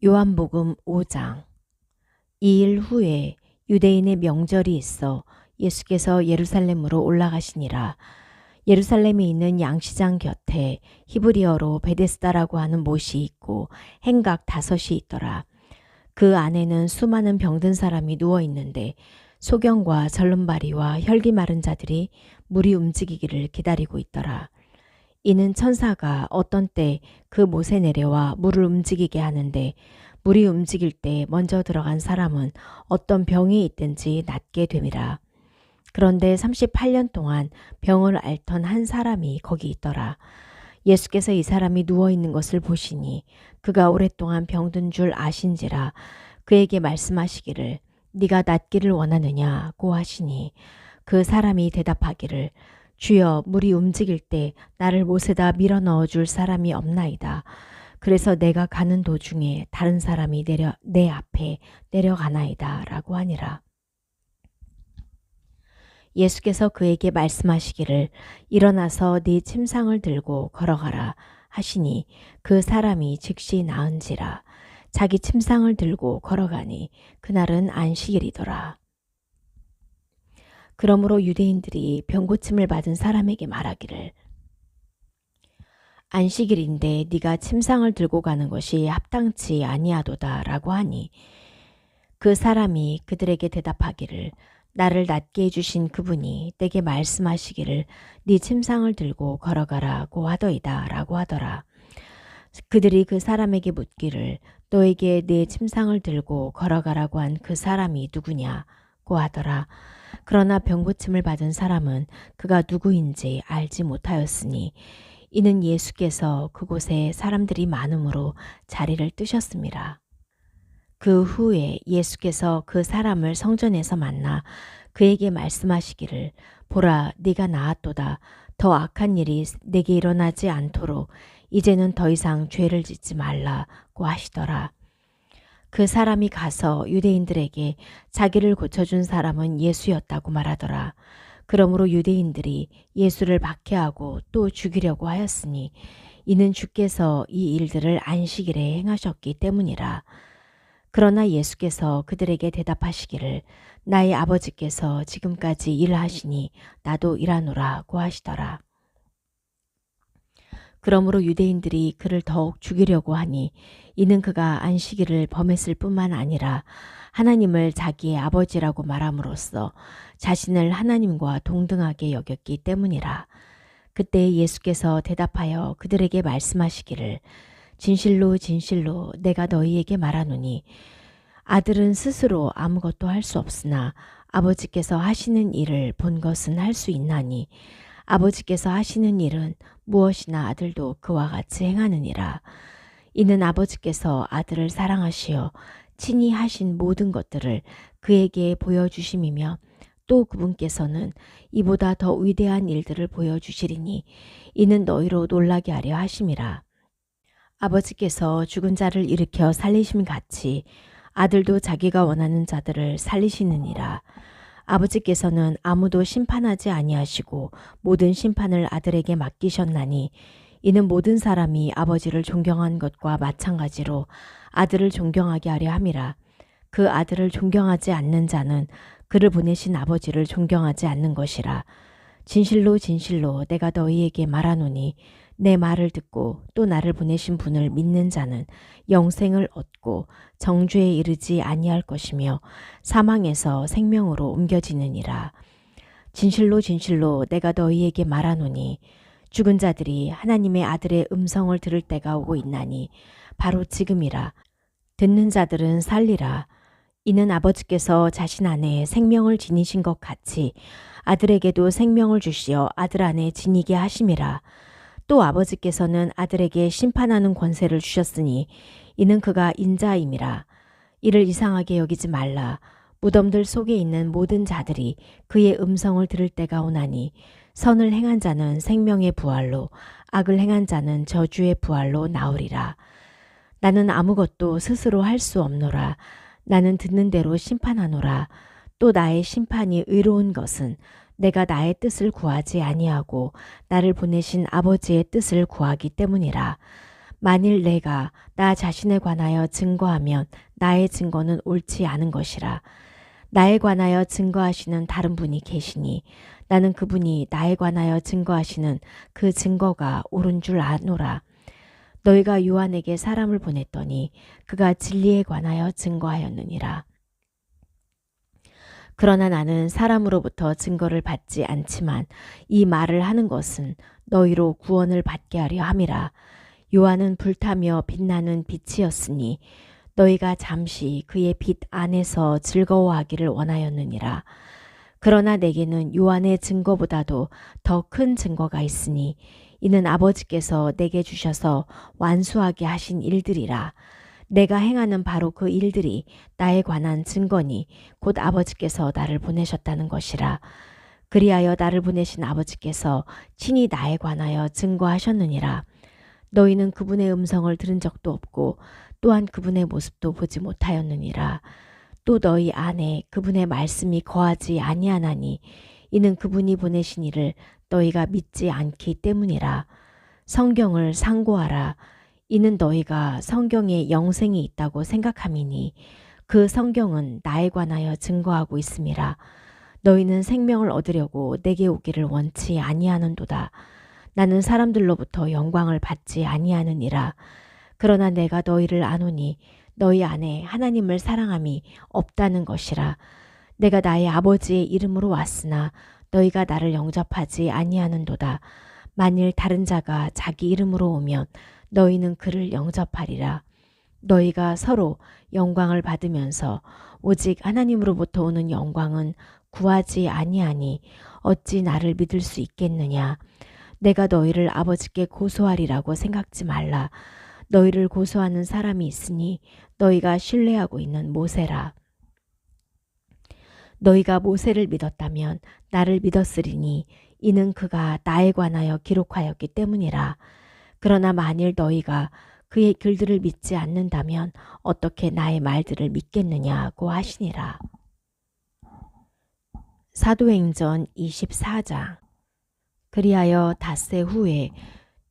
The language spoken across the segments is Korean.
요한복음 5장. 이 일 후에 유대인의 명절이 있어 예수께서 예루살렘으로 올라가시니라. 예루살렘에 있는 양시장 곁에 히브리어로 베데스다라고 하는 못이 있고 행각 5이 있더라. 그 안에는 수많은 병든 사람이 누워 있는데 소경과 절름발이와 혈기 마른 자들이 물이 움직이기를 기다리고 있더라. 이는 천사가 어떤 때 그 못에 내려와 물을 움직이게 하는데 물이 움직일 때 먼저 들어간 사람은 어떤 병이 있든지 낫게 됨이라. 그런데 38년 동안 병을 앓던 한 사람이 거기 있더라. 예수께서 이 사람이 누워 있는 것을 보시니 그가 오랫동안 병든 줄 아신지라 그에게 말씀하시기를 네가 낫기를 원하느냐고 하시니 그 사람이 대답하기를 주여 물이 움직일 때 나를 못에다 밀어 넣어 줄 사람이 없나이다. 그래서 내가 가는 도중에 다른 사람이 내 앞에 내려가나이다 라고 하니라. 예수께서 그에게 말씀하시기를 일어나서 네 침상을 들고 걸어가라 하시니 그 사람이 즉시 나은지라. 자기 침상을 들고 걸어가니 그날은 안식일이더라. 그러므로 유대인들이 병고침을 받은 사람에게 말하기를 안식일인데 네가 침상을 들고 가는 것이 합당치 아니하도다 라고 하니 그 사람이 그들에게 대답하기를 나를 낫게 해주신 그분이 내게 말씀하시기를 네 침상을 들고 걸어가라고 하더이다 라고 하더라. 그들이 그 사람에게 묻기를 너에게 네 침상을 들고 걸어가라고 한 그 사람이 누구냐고 하더라. 그러나 병고침을 받은 사람은 그가 누구인지 알지 못하였으니 이는 예수께서 그곳에 사람들이 많음으로 자리를 뜨셨습니다. 그 후에 예수께서 그 사람을 성전에서 만나 그에게 말씀하시기를 보라 네가 나았도다. 더 악한 일이 내게 일어나지 않도록 이제는 더 이상 죄를 짓지 말라고 하시더라. 그 사람이 가서 유대인들에게 자기를 고쳐준 사람은 예수였다고 말하더라. 그러므로 유대인들이 예수를 박해하고 또 죽이려고 하였으니 이는 주께서 이 일들을 안식일에 행하셨기 때문이라. 그러나 예수께서 그들에게 대답하시기를 나의 아버지께서 지금까지 일하시니 나도 일하노라고 하시더라. 그러므로 유대인들이 그를 더욱 죽이려고 하니 이는 그가 안식일을 범했을 뿐만 아니라 하나님을 자기의 아버지라고 말함으로써 자신을 하나님과 동등하게 여겼기 때문이라. 그때 예수께서 대답하여 그들에게 말씀하시기를 진실로 진실로 내가 너희에게 말하노니 아들은 스스로 아무것도 할 수 없으나 아버지께서 하시는 일을 본 것은 할 수 있나니 아버지께서 하시는 일은 무엇이나 아들도 그와 같이 행하느니라. 이는 아버지께서 아들을 사랑하시어 친히 하신 모든 것들을 그에게 보여주심이며 또 그분께서는 이보다 더 위대한 일들을 보여주시리니 이는 너희로 놀라게 하려 하심이라. 아버지께서 죽은 자를 일으켜 살리심 같이 아들도 자기가 원하는 자들을 살리시느니라. 아버지께서는 아무도 심판하지 아니하시고 모든 심판을 아들에게 맡기셨나니 이는 모든 사람이 아버지를 존경한 것과 마찬가지로 아들을 존경하게 하려 함이라. 그 아들을 존경하지 않는 자는 그를 보내신 아버지를 존경하지 않는 것이라. 진실로 진실로 내가 너희에게 말하노니 내 말을 듣고 또 나를 보내신 분을 믿는 자는 영생을 얻고 정죄에 이르지 아니할 것이며 사망에서 생명으로 옮겨지느니라. 진실로 진실로 내가 너희에게 말하노니 죽은 자들이 하나님의 아들의 음성을 들을 때가 오고 있나니 바로 지금이라. 듣는 자들은 살리라. 이는 아버지께서 자신 안에 생명을 지니신 것 같이 아들에게도 생명을 주시어 아들 안에 지니게 하심이라. 또 아버지께서는 아들에게 심판하는 권세를 주셨으니 이는 그가 인자임이라. 이를 이상하게 여기지 말라. 무덤들 속에 있는 모든 자들이 그의 음성을 들을 때가 오나니 선을 행한 자는 생명의 부활로 악을 행한 자는 저주의 부활로 나오리라. 나는 아무것도 스스로 할 수 없노라. 나는 듣는 대로 심판하노라. 또 나의 심판이 의로운 것은 내가 나의 뜻을 구하지 아니하고 나를 보내신 아버지의 뜻을 구하기 때문이라. 만일 내가 나 자신에 관하여 증거하면 나의 증거는 옳지 않은 것이라. 나에 관하여 증거하시는 다른 분이 계시니 나는 그분이 나에 관하여 증거하시는 그 증거가 옳은 줄 아노라. 너희가 요한에게 사람을 보냈더니 그가 진리에 관하여 증거하였느니라. 그러나 나는 사람으로부터 증거를 받지 않지만 이 말을 하는 것은 너희로 구원을 받게 하려 함이라. 요한은 불타며 빛나는 빛이었으니 너희가 잠시 그의 빛 안에서 즐거워하기를 원하였느니라. 그러나 내게는 요한의 증거보다도 더 큰 증거가 있으니 이는 아버지께서 내게 주셔서 완수하게 하신 일들이라. 내가 행하는 바로 그 일들이 나에 관한 증거니 곧 아버지께서 나를 보내셨다는 것이라. 그리하여 나를 보내신 아버지께서 친히 나에 관하여 증거하셨느니라. 너희는 그분의 음성을 들은 적도 없고 또한 그분의 모습도 보지 못하였느니라. 또 너희 안에 그분의 말씀이 거하지 아니하나니 이는 그분이 보내신 이를 너희가 믿지 않기 때문이라. 성경을 상고하라. 이는 너희가 성경에 영생이 있다고 생각함이니 그 성경은 나에 관하여 증거하고 있음이라. 너희는 생명을 얻으려고 내게 오기를 원치 아니하는도다. 나는 사람들로부터 영광을 받지 아니하느니라. 그러나 내가 너희를 아노니 너희 안에 하나님을 사랑함이 없다는 것이라. 내가 나의 아버지의 이름으로 왔으나 너희가 나를 영접하지 아니하는도다. 만일 다른 자가 자기 이름으로 오면 너희는 그를 영접하리라. 너희가 서로 영광을 받으면서 오직 하나님으로부터 오는 영광은 구하지 아니하니 어찌 나를 믿을 수 있겠느냐. 내가 너희를 아버지께 고소하리라고 생각지 말라. 너희를 고소하는 사람이 있으니 너희가 신뢰하고 있는 모세라. 너희가 모세를 믿었다면 나를 믿었으리니 이는 그가 나에 관하여 기록하였기 때문이라. 그러나 만일 너희가 그의 글들을 믿지 않는다면 어떻게 나의 말들을 믿겠느냐고 하시니라. 사도행전 24장. 그리하여 닷새 후에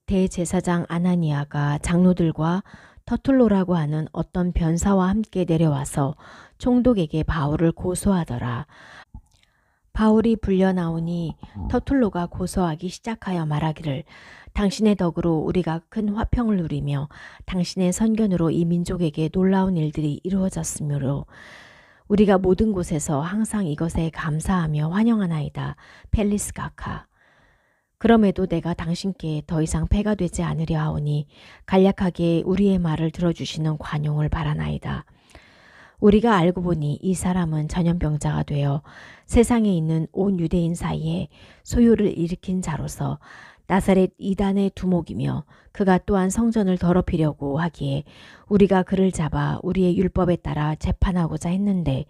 대제사장 아나니아가 장로들과 터툴로라고 하는 어떤 변사와 함께 내려와서 총독에게 바울을 고소하더라. 바울이 불려 나오니 터툴로가 고소하기 시작하여 말하기를 당신의 덕으로 우리가 큰 화평을 누리며 당신의 선견으로 이 민족에게 놀라운 일들이 이루어졌으므로 우리가 모든 곳에서 항상 이것에 감사하며 환영하나이다. 펠리스 가카. 그럼에도 내가 당신께 더 이상 패가 되지 않으려 하오니 간략하게 우리의 말을 들어주시는 관용을 바라나이다. 우리가 알고 보니 이 사람은 전염병자가 되어 세상에 있는 온 유대인 사이에 소요를 일으킨 자로서 나사렛 이단의 두목이며 그가 또한 성전을 더럽히려고 하기에 우리가 그를 잡아 우리의 율법에 따라 재판하고자 했는데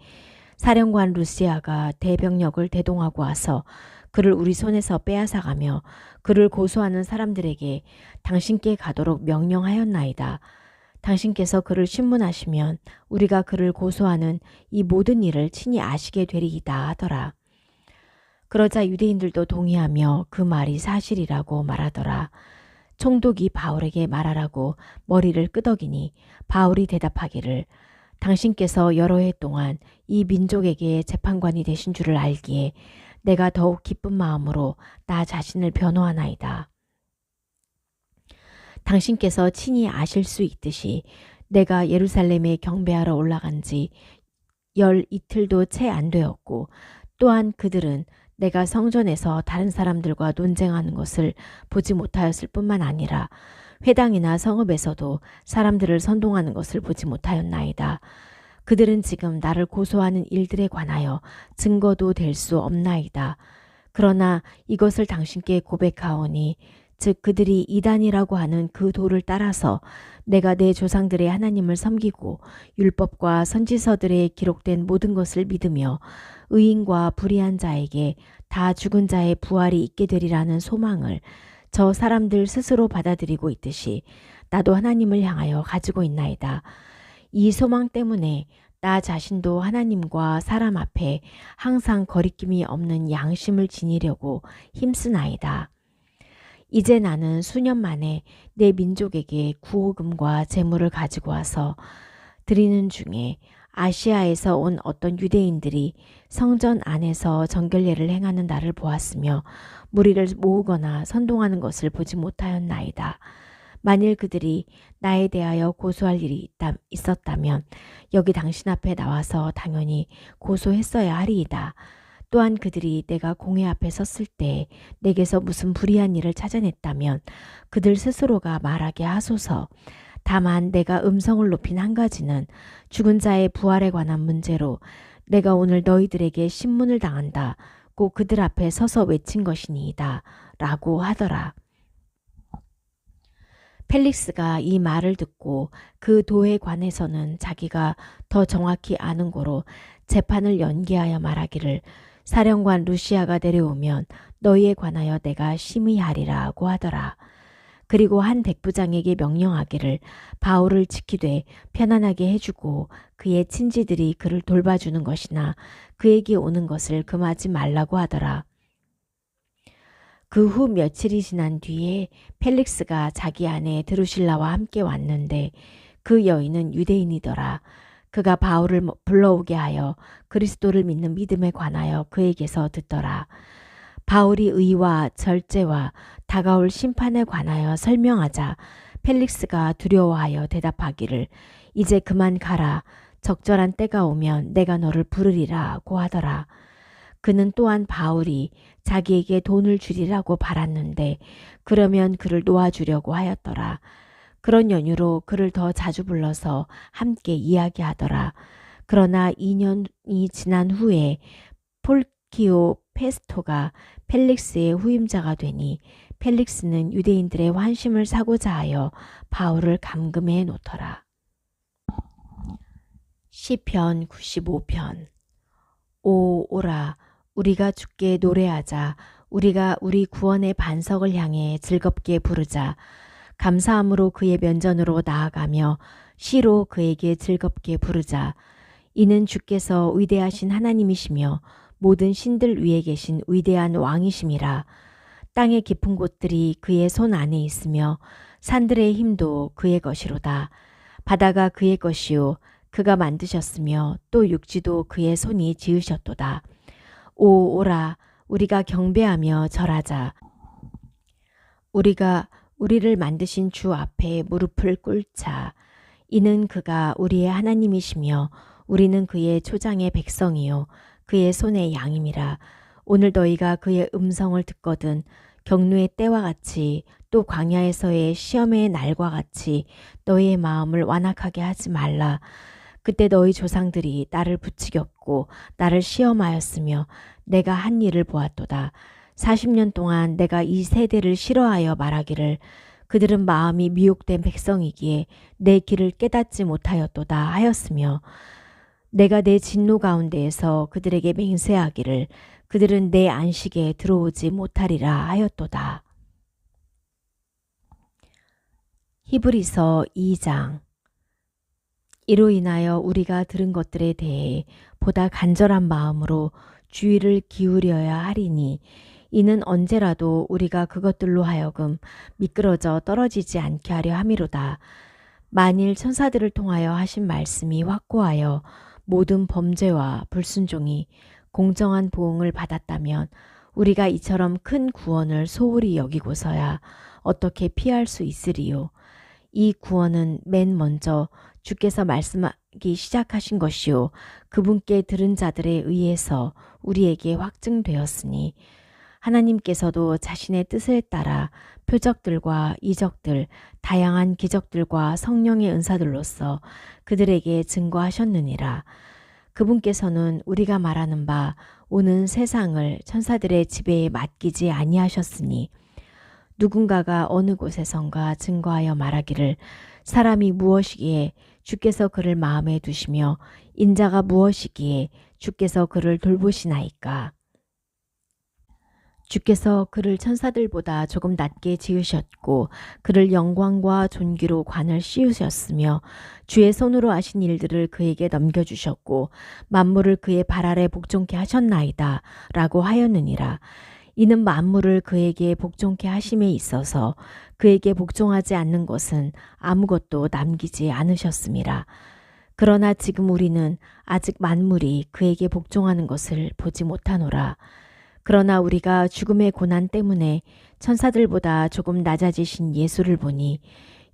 사령관 루시아가 대병력을 대동하고 와서 그를 우리 손에서 빼앗아가며 그를 고소하는 사람들에게 당신께 가도록 명령하였나이다. 당신께서 그를 신문하시면 우리가 그를 고소하는 이 모든 일을 친히 아시게 되리이다 하더라. 그러자 유대인들도 동의하며 그 말이 사실이라고 말하더라. 총독이 바울에게 말하라고 머리를 끄덕이니 바울이 대답하기를 당신께서 여러 해 동안 이 민족에게 재판관이 되신 줄을 알기에 내가 더욱 기쁜 마음으로 나 자신을 변호하나이다. 당신께서 친히 아실 수 있듯이 내가 예루살렘에 경배하러 올라간 지 열 이틀도 채 안 되었고 또한 그들은 내가 성전에서 다른 사람들과 논쟁하는 것을 보지 못하였을 뿐만 아니라 회당이나 성읍에서도 사람들을 선동하는 것을 보지 못하였나이다. 그들은 지금 나를 고소하는 일들에 관하여 증거도 될 수 없나이다. 그러나 이것을 당신께 고백하오니 즉 그들이 이단이라고 하는 그 도를 따라서 내가 내 조상들의 하나님을 섬기고 율법과 선지서들에 기록된 모든 것을 믿으며 의인과 불의한 자에게 다 죽은 자의 부활이 있게 되리라는 소망을 저 사람들 스스로 받아들이고 있듯이 나도 하나님을 향하여 가지고 있나이다. 이 소망 때문에 나 자신도 하나님과 사람 앞에 항상 거리낌이 없는 양심을 지니려고 힘쓰나이다. 이제 나는 수년 만에 내 민족에게 구호금과 제물을 가지고 와서 드리는 중에 아시아에서 온 어떤 유대인들이 성전 안에서 정결례를 행하는 나를 보았으며 무리를 모으거나 선동하는 것을 보지 못하였나이다. 만일 그들이 나에 대하여 고소할 일이 있었다면 여기 당신 앞에 나와서 당연히 고소했어야 하리이다. 또한 그들이 내가 공회 앞에 섰을 때 내게서 무슨 불의한 일을 찾아냈다면 그들 스스로가 말하게 하소서. 다만 내가 음성을 높인 한 가지는 죽은 자의 부활에 관한 문제로 내가 오늘 너희들에게 신문을 당한다. 꼭 그들 앞에 서서 외친 것이니이다. 라고 하더라. 펠릭스가 이 말을 듣고 그 도에 관해서는 자기가 더 정확히 아는 고로 재판을 연기하여 말하기를 사령관 루시아가 내려오면 너희에 관하여 내가 심의하리라고 하더라. 그리고 한 백부장에게 명령하기를 바울을 지키되 편안하게 해주고 그의 친지들이 그를 돌봐주는 것이나 그에게 오는 것을 금하지 말라고 하더라. 그 후 며칠이 지난 뒤에 펠릭스가 자기 아내 드루실라와 함께 왔는데 그 여인은 유대인이더라. 그가 바울을 불러오게 하여 그리스도를 믿는 믿음에 관하여 그에게서 듣더라. 바울이 의와 절제와 다가올 심판에 관하여 설명하자 펠릭스가 두려워하여 대답하기를 이제 그만 가라. 적절한 때가 오면 내가 너를 부르리라고 하더라. 그는 또한 바울이 자기에게 돈을 주리라고 바랐는데 그러면 그를 놓아주려고 하였더라. 그런 연유로 그를 더 자주 불러서 함께 이야기하더라. 그러나 2년이 지난 후에 폴키오 페스토가 펠릭스의 후임자가 되니 펠릭스는 유대인들의 환심을 사고자 하여 바울을 감금해 놓더라. 시편 95편. 오라 우리가 주께 노래하자. 우리가 우리 구원의 반석을 향해 즐겁게 부르자. 감사함으로 그의 면전으로 나아가며 시로 그에게 즐겁게 부르자. 이는 주께서 위대하신 하나님이시며 모든 신들 위에 계신 위대한 왕이심이라. 땅의 깊은 곳들이 그의 손 안에 있으며 산들의 힘도 그의 것이로다. 바다가 그의 것이요 그가 만드셨으며 또 육지도 그의 손이 지으셨도다. 오라 우리가 경배하며 절하자. 우리가 우리를 만드신 주 앞에 무릎을 꿇자. 이는 그가 우리의 하나님이시며 우리는 그의 초장의 백성이요 그의 손의 양임이라. 오늘 너희가 그의 음성을 듣거든 경루의 때와 같이 또 광야에서의 시험의 날과 같이 너희의 마음을 완악하게 하지 말라. 그때 너희 조상들이 나를 부추겼고 나를 시험하였으며 내가 한 일을 보았도다. 40년 동안 내가 이 세대를 싫어하여 말하기를 그들은 마음이 미혹된 백성이기에 내 길을 깨닫지 못하였도다 하였으며 내가 내 진노 가운데에서 그들에게 맹세하기를 그들은 내 안식에 들어오지 못하리라 하였도다. 히브리서 2장. 이로 인하여 우리가 들은 것들에 대해 보다 간절한 마음으로 주의를 기울여야 하리니 이는 언제라도 우리가 그것들로 하여금 미끄러져 떨어지지 않게 하려 함이로다. 만일 천사들을 통하여 하신 말씀이 확고하여 모든 범죄와 불순종이 공정한 보응을 받았다면 우리가 이처럼 큰 구원을 소홀히 여기고서야 어떻게 피할 수 있으리요. 이 구원은 맨 먼저 주께서 말씀하기 시작하신 것이요 그분께 들은 자들에 의해서 우리에게 확증되었으니 하나님께서도 자신의 뜻을 따라 표적들과 이적들, 다양한 기적들과 성령의 은사들로서 그들에게 증거하셨느니라. 그분께서는 우리가 말하는 바 오는 세상을 천사들의 지배에 맡기지 아니하셨으니 누군가가 어느 곳에선가 증거하여 말하기를 사람이 무엇이기에 주께서 그를 마음에 두시며 인자가 무엇이기에 주께서 그를 돌보시나이까. 주께서 그를 천사들보다 조금 낮게 지으셨고 그를 영광과 존귀로 관을 씌우셨으며 주의 손으로 하신 일들을 그에게 넘겨주셨고 만물을 그의 발 아래 복종케 하셨나이다 라고 하였느니라. 이는 만물을 그에게 복종케 하심에 있어서 그에게 복종하지 않는 것은 아무것도 남기지 않으셨습니다. 그러나 지금 우리는 아직 만물이 그에게 복종하는 것을 보지 못하노라. 그러나 우리가 죽음의 고난 때문에 천사들보다 조금 낮아지신 예수를 보니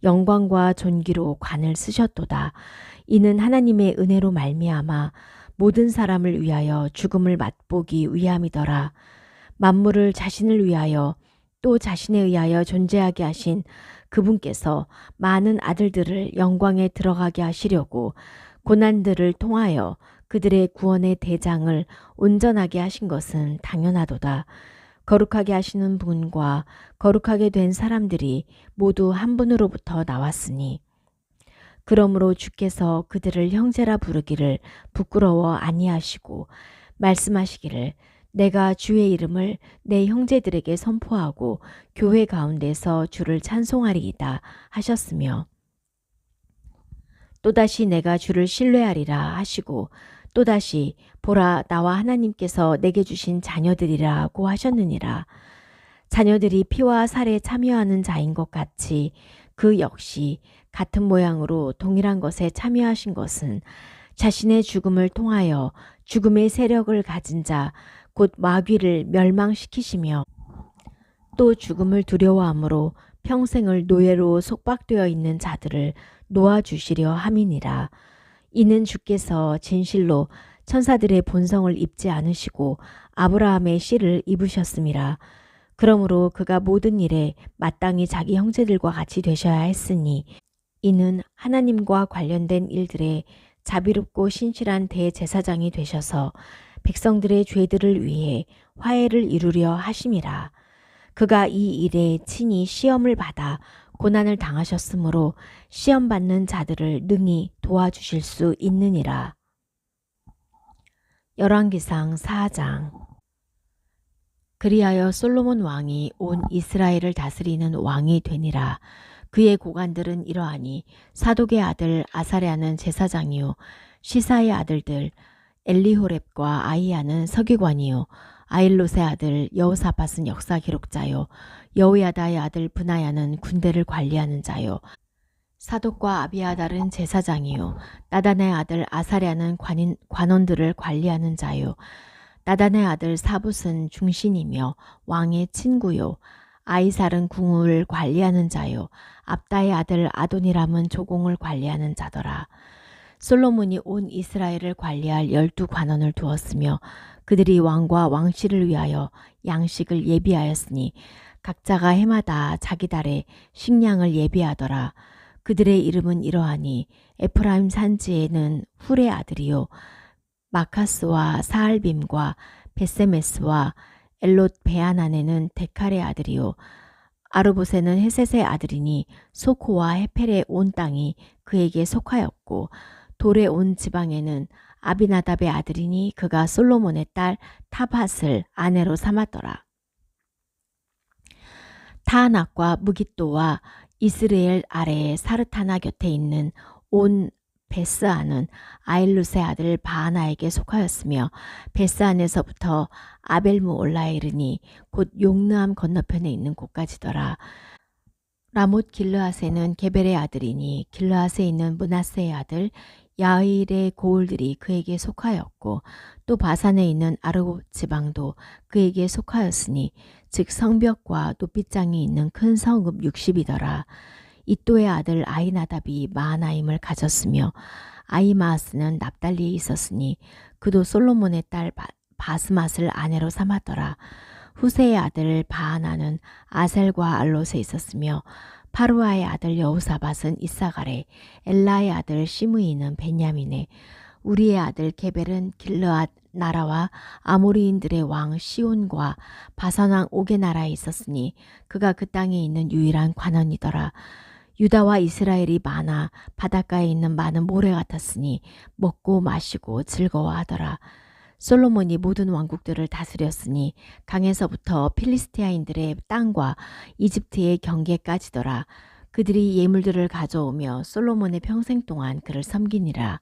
영광과 존귀로 관을 쓰셨도다. 이는 하나님의 은혜로 말미암아 모든 사람을 위하여 죽음을 맛보기 위함이더라. 만물을 자신을 위하여 또 자신에 의하여 존재하게 하신 그분께서 많은 아들들을 영광에 들어가게 하시려고 고난들을 통하여 그들의 구원의 대장을 온전하게 하신 것은 당연하도다. 거룩하게 하시는 분과 거룩하게 된 사람들이 모두 한 분으로부터 나왔으니 그러므로 주께서 그들을 형제라 부르기를 부끄러워 아니하시고 말씀하시기를 내가 주의 이름을 내 형제들에게 선포하고 교회 가운데서 주를 찬송하리이다 하셨으며 또다시 내가 주를 신뢰하리라 하시고 또다시 보라 나와 하나님께서 내게 주신 자녀들이라고 하셨느니라. 자녀들이 피와 살에 참여하는 자인 것 같이 그 역시 같은 모양으로 동일한 것에 참여하신 것은 자신의 죽음을 통하여 죽음의 세력을 가진 자 곧 마귀를 멸망시키시며 또 죽음을 두려워함으로 평생을 노예로 속박되어 있는 자들을 놓아주시려 함이니라. 이는 주께서 진실로 천사들의 본성을 입지 않으시고 아브라함의 씨를 입으셨음이라. 그러므로 그가 모든 일에 마땅히 자기 형제들과 같이 되셔야 했으니 이는 하나님과 관련된 일들에 자비롭고 신실한 대제사장이 되셔서 백성들의 죄들을 위해 화해를 이루려 하심이라. 그가 이 일에 친히 시험을 받아 고난을 당하셨으므로 시험받는 자들을 능히 도와주실 수 있느니라. 열왕기상 4장. 그리하여 솔로몬 왕이 온 이스라엘을 다스리는 왕이 되니라. 그의 고관들은 이러하니 사독의 아들 아사랴는 제사장이요 시사의 아들들 엘리호렙과 아이야는 서기관이요 아일롯의 아들 여호사밧은 역사 기록자요 여호야다의 아들 브나야는 군대를 관리하는 자요 사독과 아비아달은 제사장이요 나단의 아들 아사랴는 관원들을 관리하는 자요 나단의 아들 사붓은 중신이며 왕의 친구요 아이살은 궁을 관리하는 자요 압다의 아들 아도니람은 조공을 관리하는 자더라. 솔로몬이 온 이스라엘을 관리할 12관원을 두었으며 그들이 왕과 왕실을 위하여 양식을 예비하였으니 각자가 해마다 자기 달에 식량을 예비하더라. 그들의 이름은 이러하니 에프라임 산지에는 훌의 아들이요 마카스와 사알빔과 베세메스와 엘롯 베아난에는 데칼의 아들이요 아르봇에는 헤셋의 아들이니 소코와 헤펠의 온 땅이 그에게 속하였고 돌의 온 지방에는 아비나답의 아들이니 그가 솔로몬의 딸 타밧을 아내로 삼았더라. 타하낙과 무깃도와 이스라엘 아래의 사르타나 곁에 있는 온 베스안은 아일룻의 아들 바하나에게 속하였으며 베스안에서부터 아벨무올라에 이르니 곧 용르암 건너편에 있는 곳까지더라. 라못 길르앗에는 게벨의 아들이니 길르앗에 있는 므낫세의 아들 야일의 고을들이 그에게 속하였고 또 바산에 있는 아르고 지방도 그에게 속하였으니 즉 성벽과 높이장이 있는 큰 성읍 60이더라. 이또의 아들 아이나답이 마하나임을 가졌으며 아이마아스는 납달리에 있었으니 그도 솔로몬의 딸 바스맛을 아내로 삼았더라. 후세의 아들 바하나는 아셀과 알롯에 있었으며 파루아의 아들 여우사밧은 이사갈에 엘라의 아들 시므이는 베냐민에 우리의 아들 게벨은 길르앗 나라와 아모리인들의 왕 시온과 바산 왕 옥의 나라에 있었으니 그가 그 땅에 있는 유일한 관원이더라. 유다와 이스라엘이 많아 바닷가에 있는 많은 모래 같았으니 먹고 마시고 즐거워하더라. 솔로몬이 모든 왕국들을 다스렸으니 강에서부터 필리스티아인들의 땅과 이집트의 경계까지더라. 그들이 예물들을 가져오며 솔로몬의 평생 동안 그를 섬기니라.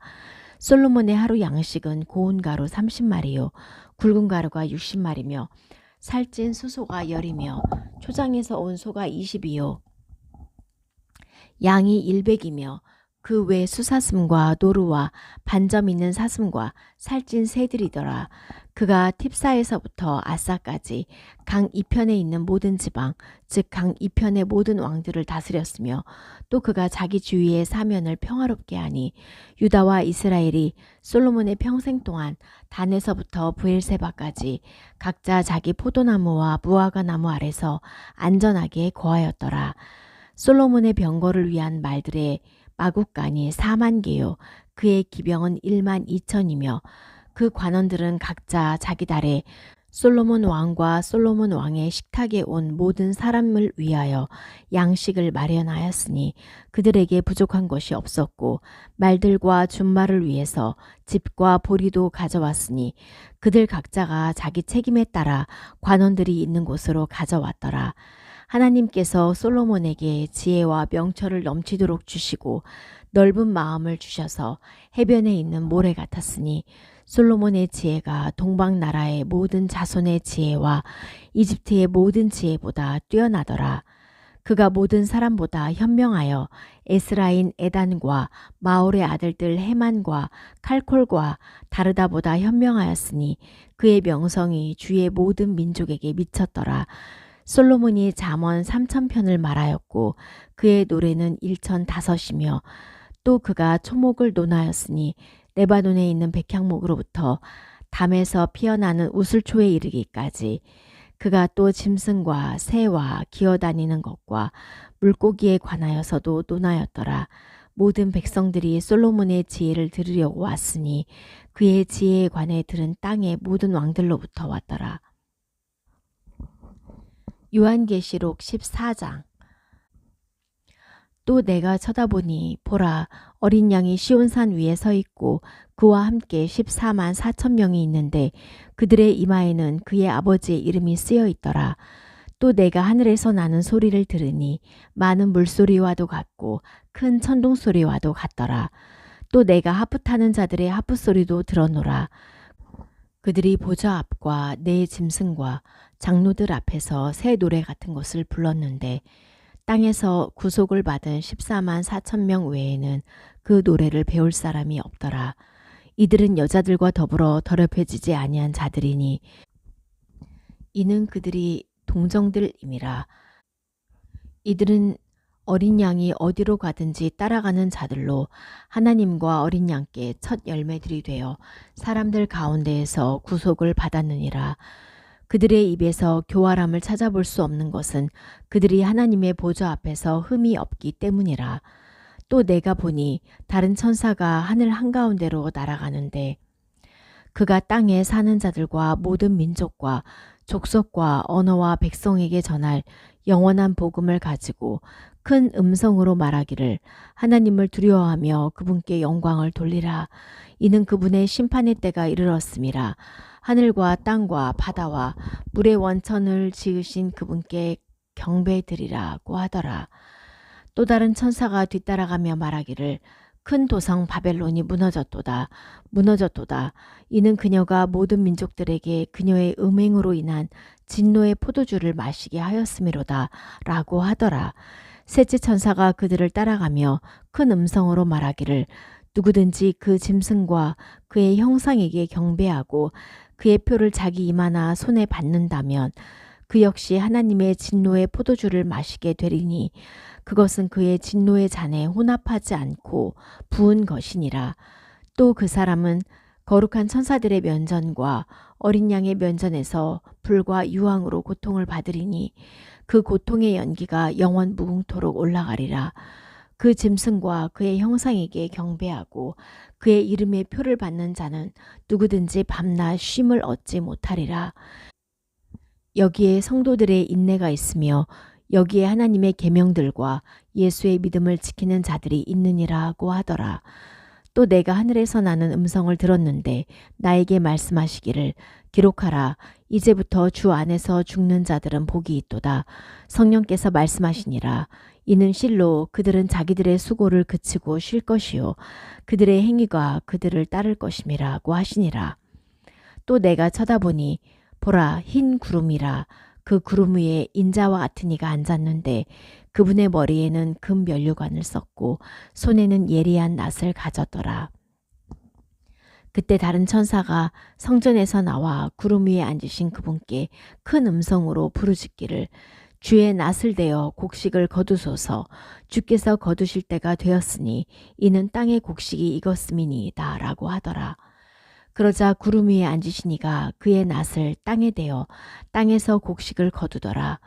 솔로몬의 하루 양식은 고운 가루 30마리요 굵은 가루가 60마리며 살찐 수소가 10이며 초장에서 온 소가 20이요 양이 100이며 그 외 수사슴과 노루와 반점 있는 사슴과 살찐 새들이더라. 그가 팁사에서부터 아사까지 강 이편에 있는 모든 지방, 즉 강 이편의 모든 왕들을 다스렸으며 또 그가 자기 주위의 사면을 평화롭게 하니 유다와 이스라엘이 솔로몬의 평생 동안 단에서부터 브엘세바까지 각자 자기 포도나무와 무화과 나무 아래서 안전하게 거하였더라. 솔로몬의 병거를 위한 말들의 마국간이 4만 개요. 그의 기병은 1만 2천이며 그 관원들은 각자 자기 달에 솔로몬 왕과 솔로몬 왕의 식탁에 온 모든 사람을 위하여 양식을 마련하였으니 그들에게 부족한 것이 없었고 말들과 준말을 위해서 집과 보리도 가져왔으니 그들 각자가 자기 책임에 따라 관원들이 있는 곳으로 가져왔더라. 하나님께서 솔로몬에게 지혜와 명철을 넘치도록 주시고 넓은 마음을 주셔서 해변에 있는 모래 같았으니 솔로몬의 지혜가 동방 나라의 모든 자손의 지혜와 이집트의 모든 지혜보다 뛰어나더라. 그가 모든 사람보다 현명하여 에스라인 에단과 마올의 아들들 헤만과 칼콜과 다르다보다 현명하였으니 그의 명성이 주의 모든 민족에게 미쳤더라. 솔로몬이 잠언 3,000편을 말하였고 그의 노래는 1,005이며 또 그가 초목을 논하였으니 레바논에 있는 백향목으로부터 담에서 피어나는 우슬초에 이르기까지 그가 또 짐승과 새와 기어다니는 것과 물고기에 관하여서도 논하였더라. 모든 백성들이 솔로몬의 지혜를 들으려고 왔으니 그의 지혜에 관해 들은 땅의 모든 왕들로부터 왔더라. 요한계시록 14장. 또 내가 쳐다보니 보라 어린 양이 시온산 위에 서 있고 그와 함께 14만 4천 명이 있는데 그들의 이마에는 그의 아버지의 이름이 쓰여 있더라. 또 내가 하늘에서 나는 소리를 들으니 많은 물소리와도 같고 큰 천둥 소리와도 같더라. 또 내가 하프 타는 자들의 하프 소리도 들었노라. 그들이 보좌 앞과 네 짐승과 장로들 앞에서 새 노래 같은 것을 불렀는데 땅에서 구속을 받은 14만 4천 명 외에는 그 노래를 배울 사람이 없더라. 이들은 여자들과 더불어 더럽혀지지 아니한 자들이니 이는 그들이 동정들임이라. 이들은 어린 양이 어디로 가든지 따라가는 자들로 하나님과 어린 양께 첫 열매들이 되어 사람들 가운데에서 구속을 받았느니라. 그들의 입에서 교활함을 찾아볼 수 없는 것은 그들이 하나님의 보좌 앞에서 흠이 없기 때문이라. 또 내가 보니 다른 천사가 하늘 한가운데로 날아가는데 그가 땅에 사는 자들과 모든 민족과 족속과 언어와 백성에게 전할 영원한 복음을 가지고 큰 음성으로 말하기를 하나님을 두려워하며 그분께 영광을 돌리라. 이는 그분의 심판의 때가 이르렀음이라. 하늘과 땅과 바다와 물의 원천을 지으신 그분께 경배드리라고 하더라. 또 다른 천사가 뒤따라가며 말하기를 큰 도성 바벨론이 무너졌도다. 무너졌도다. 이는 그녀가 모든 민족들에게 그녀의 음행으로 인한 진노의 포도주를 마시게 하였음이로다. 라고 하더라. 셋째 천사가 그들을 따라가며 큰 음성으로 말하기를 누구든지 그 짐승과 그의 형상에게 경배하고 그의 표를 자기 이마나 손에 받는다면 그 역시 하나님의 진노의 포도주를 마시게 되리니 그것은 그의 진노의 잔에 혼합하지 않고 부은 것이니라. 또 그 사람은 거룩한 천사들의 면전과 어린 양의 면전에서 불과 유황으로 고통을 받으리니 그 고통의 연기가 영원 무궁토록 올라가리라. 그 짐승과 그의 형상에게 경배하고 그의 이름의 표를 받는 자는 누구든지 밤낮 쉼을 얻지 못하리라. 여기에 성도들의 인내가 있으며 여기에 하나님의 계명들과 예수의 믿음을 지키는 자들이 있느니라고 하더라. 또 내가 하늘에서 나는 음성을 들었는데 나에게 말씀하시기를 기록하라. 이제부터 주 안에서 죽는 자들은 복이 있도다. 성령께서 말씀하시니라. 이는 실로 그들은 자기들의 수고를 그치고 쉴 것이요 그들의 행위가 그들을 따를 것임이라고 하시니라. 또 내가 쳐다보니 보라 흰 구름이라. 그 구름 위에 인자와 같은 이가 앉았는데 그분의 머리에는 금 면류관을 썼고 손에는 예리한 낫을 가졌더라. 그때 다른 천사가 성전에서 나와 구름 위에 앉으신 그분께 큰 음성으로 부르짖기를 주의 낫을 대어 곡식을 거두소서. 주께서 거두실 때가 되었으니 이는 땅의 곡식이 익었음이니이다 라고 하더라. 그러자 구름 위에 앉으신 이가 그의 낫을 땅에 대어 땅에서 곡식을 거두더라.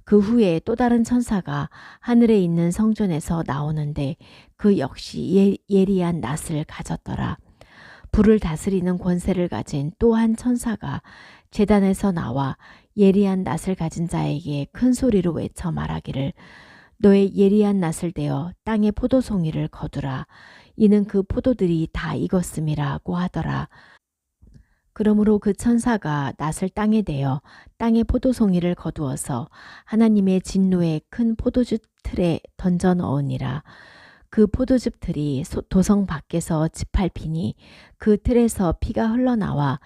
그 후에 또 다른 천사가 하늘에 있는 성전에서 나오는데 그 역시 예리한 낫을 가졌더라. 불을 다스리는 권세를 가진 또 한 천사가 제단에서 나와 예리한 낫을 가진 자에게 큰 소리로 외쳐 말하기를 너의 예리한 낫을 대어 땅의 포도송이를 거두라. 이는 그 포도들이 다 익었음이라고 하더라. 그러므로 그 천사가 낫을 땅에 대어 땅의 포도송이를 거두어서 하나님의 진노의 큰 포도주 틀에 던져 넣으니라. 그 포도즙 틀이 도성 밖에서 지팔피니 그 틀에서 피가 흘러나와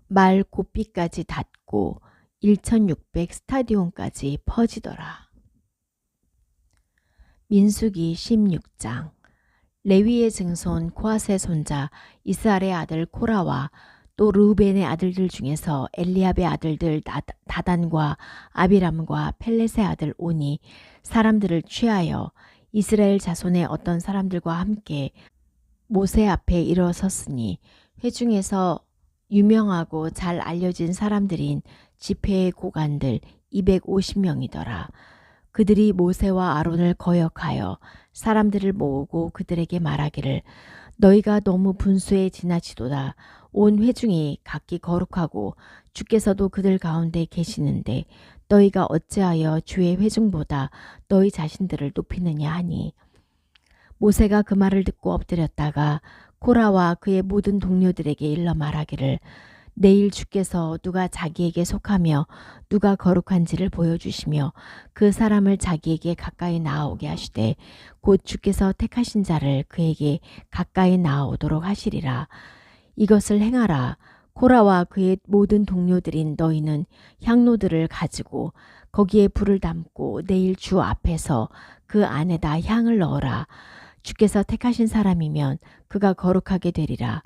말 곱비까지 닿고 1600 스타디온까지 퍼지더라. 민수기 16장. 레위의 증손 코앗의 손자 이스라엘의 아들 코라와 또 르우벤의 아들들 중에서 엘리압의 아들들 다단과 아비람과 펠렛의 아들 온이 사람들을 취하여 이스라엘 자손의 어떤 사람들과 함께 모세 앞에 일어섰으니 회중에서 유명하고 잘 알려진 사람들인 지폐의 고관들 250명이더라. 그들이 모세와 아론을 거역하여 사람들을 모으고 그들에게 말하기를 너희가 너무 분수에 지나치도다. 온 회중이 각기 거룩하고 주께서도 그들 가운데 계시는데 너희가 어찌하여 주의 회중보다 너희 자신들을 높이느냐 하니 모세가 그 말을 듣고 엎드렸다가 코라와 그의 모든 동료들에게 일러 말하기를 내일 주께서 누가 자기에게 속하며 누가 거룩한지를 보여주시며 그 사람을 자기에게 가까이 나아오게 하시되 곧 주께서 택하신 자를 그에게 가까이 나아오도록 하시리라. 이것을 행하라. 코라와 그의 모든 동료들인 너희는 향로들을 가지고 거기에 불을 담고 내일 주 앞에서 그 안에다 향을 넣어라. 주께서 택하신 사람이면 그가 거룩하게 되리라.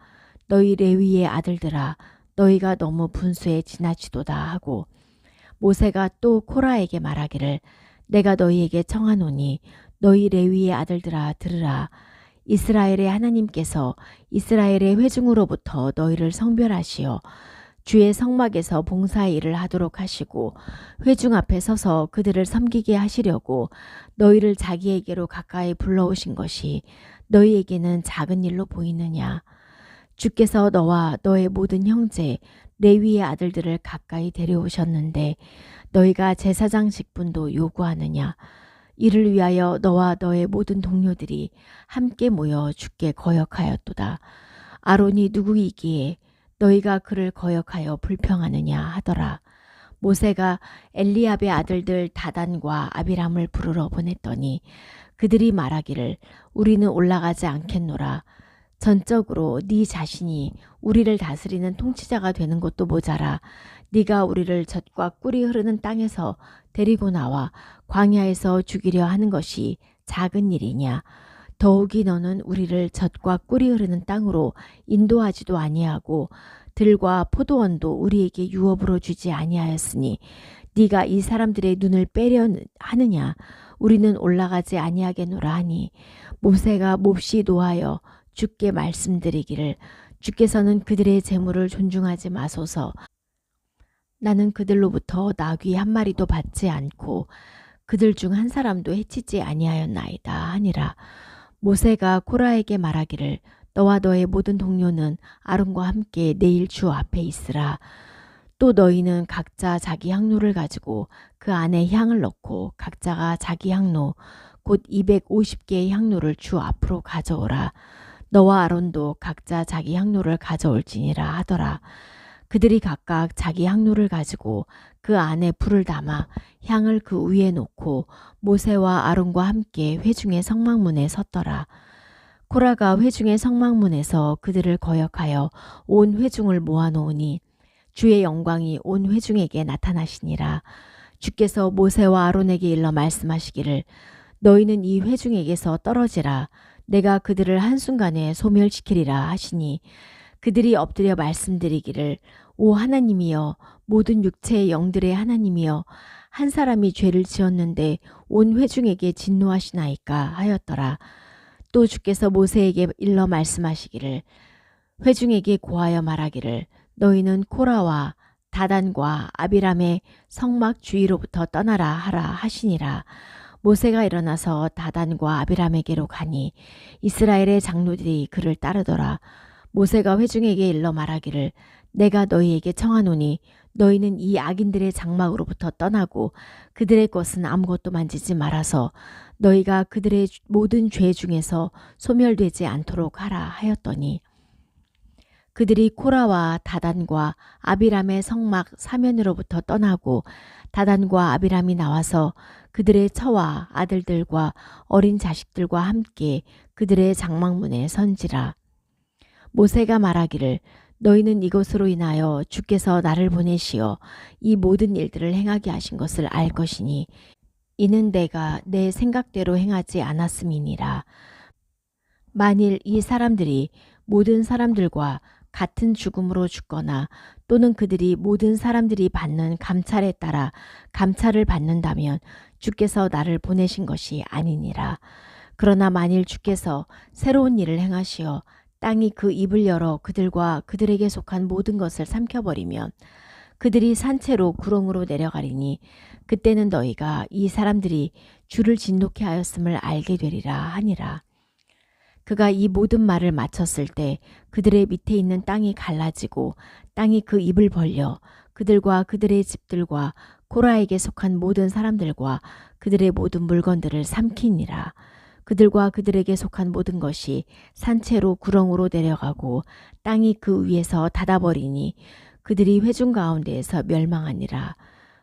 너희 레위의 아들들아 너희가 너무 분수에 지나치도다 하고 모세가 또 코라에게 말하기를 내가 너희에게 청하노니 너희 레위의 아들들아 들으라. 이스라엘의 하나님께서 이스라엘의 회중으로부터 너희를 성별하시어 주의 성막에서 봉사의 일을 하도록 하시고 회중 앞에 서서 그들을 섬기게 하시려고 너희를 자기에게로 가까이 불러오신 것이 너희에게는 작은 일로 보이느냐. 주께서 너와 너의 모든 형제 레위의 아들들을 가까이 데려오셨는데 너희가 제사장 직분도 요구하느냐. 이를 위하여 너와 너의 모든 동료들이 함께 모여 주께 거역하였도다. 아론이 누구이기에 너희가 그를 거역하여 불평하느냐 하더라. 모세가 엘리압의 아들들 다단과 아비람을 부르러 보냈더니 그들이 말하기를 우리는 올라가지 않겠노라. 전적으로 네 자신이 우리를 다스리는 통치자가 되는 것도 모자라 네가 우리를 젖과 꿀이 흐르는 땅에서 데리고 나와 광야에서 죽이려 하는 것이 작은 일이냐. 더욱이 너는 우리를 젖과 꿀이 흐르는 땅으로 인도하지도 아니하고 들과 포도원도 우리에게 유업으로 주지 아니하였으니 네가 이 사람들의 눈을 빼려 하느냐. 우리는 올라가지 아니하겠노라 하니 모세가 몹시 노하여 주께 말씀드리기를 주께서는 그들의 재물을 존중하지 마소서. 나는 그들로부터 나귀 한 마리도 받지 않고 그들 중 한 사람도 해치지 아니하였나이다 하니라. 모세가 코라에게 말하기를 너와 너의 모든 동료는 아론과 함께 내일 주 앞에 있으라. 또 너희는 각자 자기 향로를 가지고 그 안에 향을 넣고 각자가 자기 향로 곧 250개의 향로를 주 앞으로 가져오라. 너와 아론도 각자 자기 향로를 가져올지니라 하더라. 그들이 각각 자기 향로를 가지고 그 안에 불을 담아 향을 그 위에 놓고 모세와 아론과 함께 회중의 성막문에 섰더라. 코라가 회중의 성막문에서 그들을 거역하여 온 회중을 모아놓으니 주의 영광이 온 회중에게 나타나시니라. 주께서 모세와 아론에게 일러 말씀하시기를 너희는 이 회중에게서 떨어지라. 내가 그들을 한순간에 소멸시키리라 하시니 그들이 엎드려 말씀드리기를 오 하나님이여 모든 육체의 영들의 하나님이여 한 사람이 죄를 지었는데 온 회중에게 진노하시나이까 하였더라. 또 주께서 모세에게 일러 말씀하시기를 회중에게 고하여 말하기를 너희는 코라와 다단과 아비람의 성막 주위로부터 떠나라 하라 하시니라. 모세가 일어나서 다단과 아비람에게로 가니 이스라엘의 장로들이 그를 따르더라. 모세가 회중에게 일러 말하기를 내가 너희에게 청하노니 너희는 이 악인들의 장막으로부터 떠나고 그들의 것은 아무것도 만지지 말아서 너희가 그들의 모든 죄 중에서 소멸되지 않도록 하라 하였더니 그들이 코라와 다단과 아비람의 성막 사면으로부터 떠나고 다단과 아비람이 나와서 그들의 처와 아들들과 어린 자식들과 함께 그들의 장막문에 선지라. 모세가 말하기를 너희는 이것으로 인하여 주께서 나를 보내시어 이 모든 일들을 행하게 하신 것을 알 것이니 이는 내가 내 생각대로 행하지 않았음이니라. 만일 이 사람들이 모든 사람들과 같은 죽음으로 죽거나 또는 그들이 모든 사람들이 받는 감찰에 따라 감찰을 받는다면 주께서 나를 보내신 것이 아니니라. 그러나 만일 주께서 새로운 일을 행하시어 땅이 그 입을 열어 그들과 그들에게 속한 모든 것을 삼켜버리면 그들이 산채로 구렁으로 내려가리니 그때는 너희가 이 사람들이 주를 진노케 하였음을 알게 되리라 하니라. 그가 이 모든 말을 마쳤을 때 그들의 밑에 있는 땅이 갈라지고 땅이 그 입을 벌려 그들과 그들의 집들과 코라에게 속한 모든 사람들과 그들의 모든 물건들을 삼키니라. 그들과 그들에게 속한 모든 것이 산채로 구렁으로 내려가고 땅이 그 위에서 닫아버리니 그들이 회중 가운데에서 멸망하니라.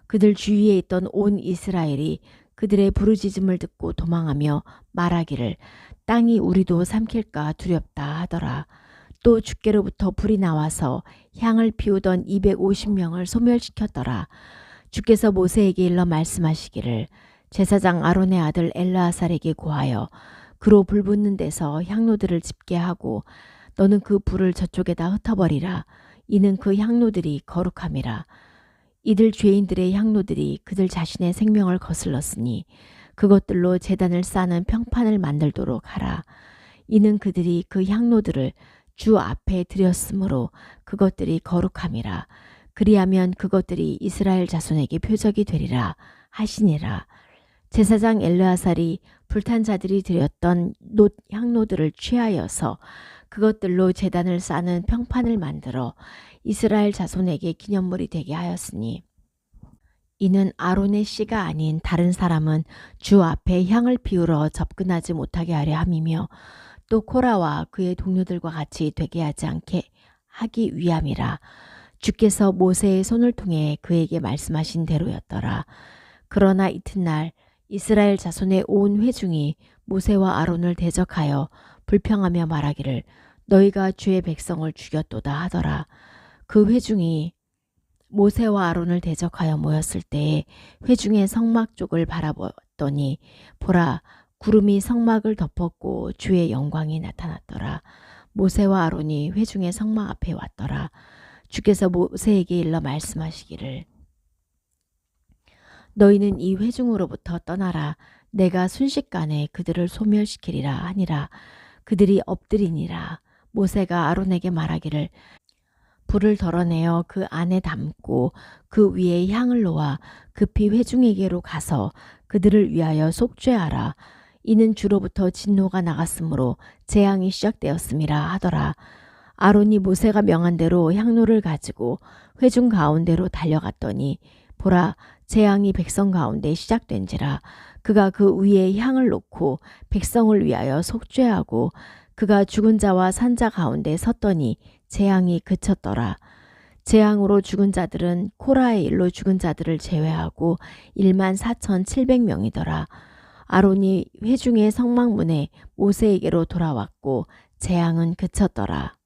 그들 주위에 있던 온 이스라엘이 그들의 부르짖음을 듣고 도망하며 말하기를 땅이 우리도 삼킬까 두렵다 하더라. 또 주께로부터 불이 나와서 향을 피우던 250명을 소멸시켰더라. 주께서 모세에게 일러 말씀하시기를 제사장 아론의 아들 엘르아살에게 고하여 그로 불 붙는 데서 향로들을 집게하고 너는 그 불을 저쪽에다 흩어버리라. 이는 그 향로들이 거룩함이라. 이들 죄인들의 향로들이 그들 자신의 생명을 거슬렀으니 그것들로 제단을 쌓는 평판을 만들도록 하라. 이는 그들이 그 향로들을 주 앞에 드렸으므로 그것들이 거룩함이라. 그리하면 그것들이 이스라엘 자손에게 표적이 되리라 하시니라. 제사장 엘르아살이 불탄 자들이 드렸던 놋 향로들을 취하여서 그것들로 제단을 쌓는 평판을 만들어 이스라엘 자손에게 기념물이 되게 하였으니 이는 아론의 씨가 아닌 다른 사람은 주 앞에 향을 피우러 접근하지 못하게 하려 함이며 또 코라와 그의 동료들과 같이 되게 하지 않게 하기 위함이라. 주께서 모세의 손을 통해 그에게 말씀하신 대로였더라. 그러나 이튿날 이스라엘 자손의 온 회중이 모세와 아론을 대적하여 불평하며 말하기를 너희가 주의 백성을 죽였도다 하더라. 그 회중이 모세와 아론을 대적하여 모였을 때에 회중의 성막 쪽을 바라보았더니 보라 구름이 성막을 덮었고 주의 영광이 나타났더라. 모세와 아론이 회중의 성막 앞에 왔더라. 주께서 모세에게 일러 말씀하시기를 너희는 이 회중으로부터 떠나라. 내가 순식간에 그들을 소멸시키리라 하니라. 그들이 엎드리니라. 모세가 아론에게 말하기를 불을 덜어내어 그 안에 담고 그 위에 향을 놓아 급히 회중에게로 가서 그들을 위하여 속죄하라. 이는 주로부터 진노가 나갔으므로 재앙이 시작되었음이라 하더라. 아론이 모세가 명한 대로 향로를 가지고 회중 가운데로 달려갔더니 보라 재앙이 백성 가운데 시작된지라. 그가 그 위에 향을 놓고 백성을 위하여 속죄하고 그가 죽은 자와 산 자 가운데 섰더니 재앙이 그쳤더라. 재앙으로 죽은 자들은 코라의 일로 죽은 자들을 제외하고 14,700명이더라. 아론이 회중의 성막문에 모세에게로 돌아왔고 재앙은 그쳤더라.